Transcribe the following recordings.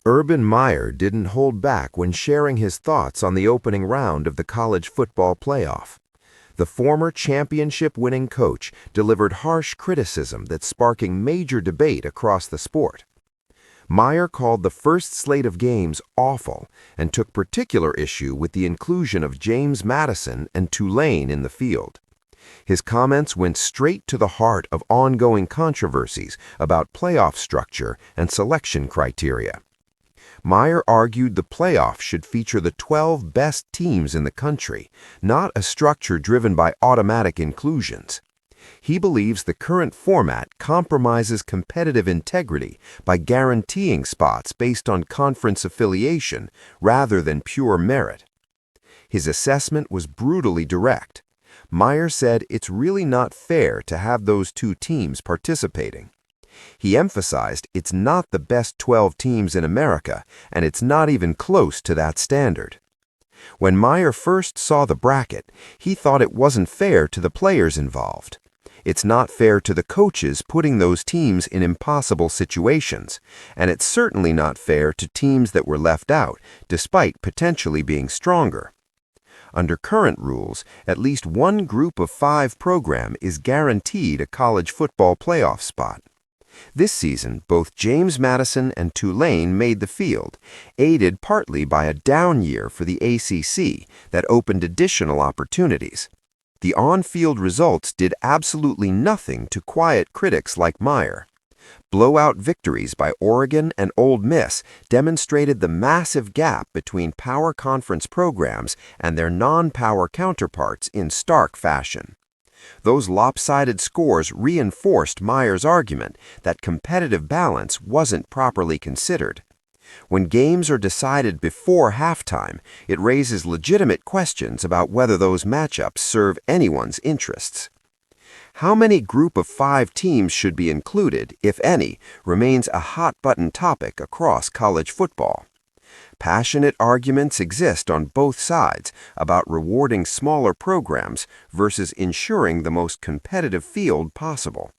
Urban Meyer didn't hold back when sharing his thoughts on the opening round of the college football playoff. The former championship-winning coach delivered harsh criticism that's sparking major debate across the sport. Meyer called the first slate of games awful and took particular issue with the inclusion of James Madison and Tulane in the field. His comments went straight to the heart of ongoing controversies about playoff structure and selection criteria. Meyer argued the playoff should feature the 12 best teams in the country, not a structure driven by automatic inclusions. He believes the current format compromises competitive integrity by guaranteeing spots based on conference affiliation rather than pure merit. His assessment was brutally direct. Meyer said it's really not fair to have those two teams participating. He emphasized it's not the best 12 teams in America, and it's not even close to that standard. When Meyer first saw the bracket, he thought it wasn't fair to the players involved. It's not fair to the coaches putting those teams in impossible situations, and it's certainly not fair to teams that were left out, despite potentially being stronger. Under current rules, at least one group of 5 program is guaranteed a college football playoff spot. This season, both James Madison and Tulane made the field, aided partly by a down year for the ACC that opened additional opportunities. The on-field results did absolutely nothing to quiet critics like Meyer. Blowout victories by Oregon and Ole Miss demonstrated the massive gap between power conference programs and their non-power counterparts in stark fashion. Those lopsided scores reinforced Meyer's argument that competitive balance wasn't properly considered. When games are decided before halftime, it raises legitimate questions about whether those matchups serve anyone's interests. How many group of 5 teams should be included, if any, remains a hot-button topic across college football. Passionate arguments exist on both sides about rewarding smaller programs versus ensuring the most competitive field possible.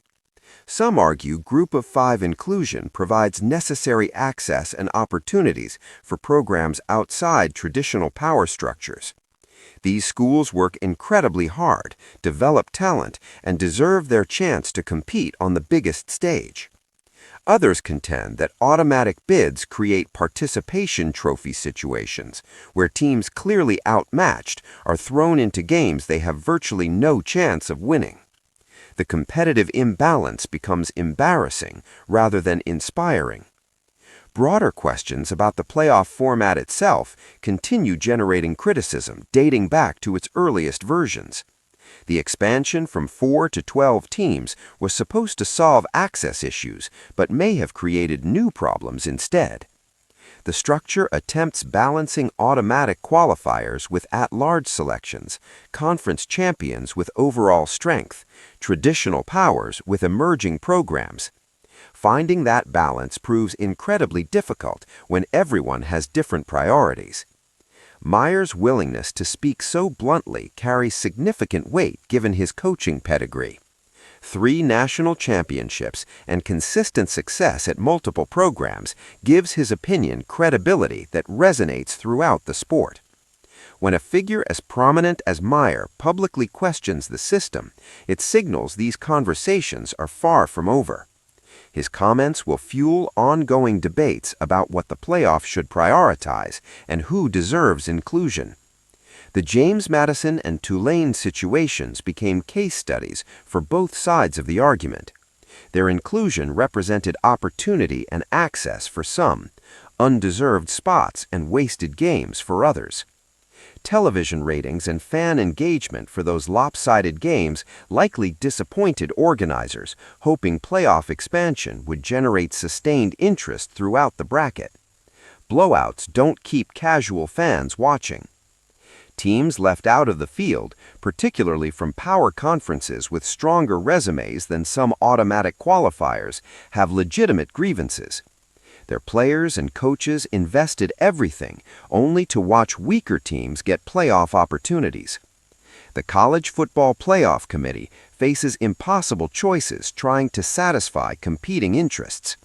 Some argue group of 5 inclusion provides necessary access and opportunities for programs outside traditional power structures. These schools work incredibly hard, develop talent, and deserve their chance to compete on the biggest stage. Others contend that automatic bids create participation trophy situations, where teams clearly outmatched are thrown into games they have virtually no chance of winning. The competitive imbalance becomes embarrassing rather than inspiring. Broader questions about the playoff format itself continue generating criticism dating back to its earliest versions. The expansion from 4 to 12 teams was supposed to solve access issues, but may have created new problems instead. The structure attempts balancing automatic qualifiers with at-large selections, conference champions with overall strength, traditional powers with emerging programs. Finding that balance proves incredibly difficult when everyone has different priorities. Meyer's willingness to speak so bluntly carries significant weight given his coaching pedigree. 3 national championships and consistent success at multiple programs gives his opinion credibility that resonates throughout the sport. When a figure as prominent as Meyer publicly questions the system, it signals these conversations are far from over. His comments will fuel ongoing debates about what the playoff should prioritize and who deserves inclusion. The James Madison and Tulane situations became case studies for both sides of the argument. Their inclusion represented opportunity and access for some, undeserved spots and wasted games for others. Television ratings and fan engagement for those lopsided games likely disappointed organizers, hoping playoff expansion would generate sustained interest throughout the bracket. Blowouts don't keep casual fans watching. Teams left out of the field, particularly from power conferences with stronger resumes than some automatic qualifiers, have legitimate grievances. Their players and coaches invested everything only to watch weaker teams get playoff opportunities. The College Football Playoff Committee faces impossible choices trying to satisfy competing interests.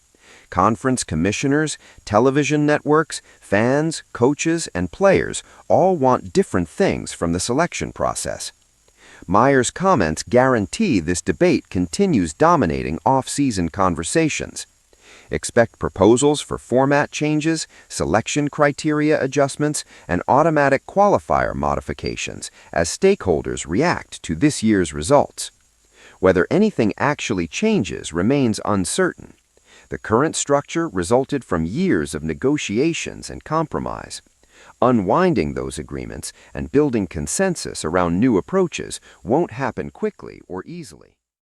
Conference commissioners, television networks, fans, coaches, and players all want different things from the selection process. Meyer's comments guarantee this debate continues dominating off-season conversations. Expect proposals for format changes, selection criteria adjustments, and automatic qualifier modifications as stakeholders react to this year's results. Whether anything actually changes remains uncertain. The current structure resulted from years of negotiations and compromise. Unwinding those agreements and building consensus around new approaches won't happen quickly or easily.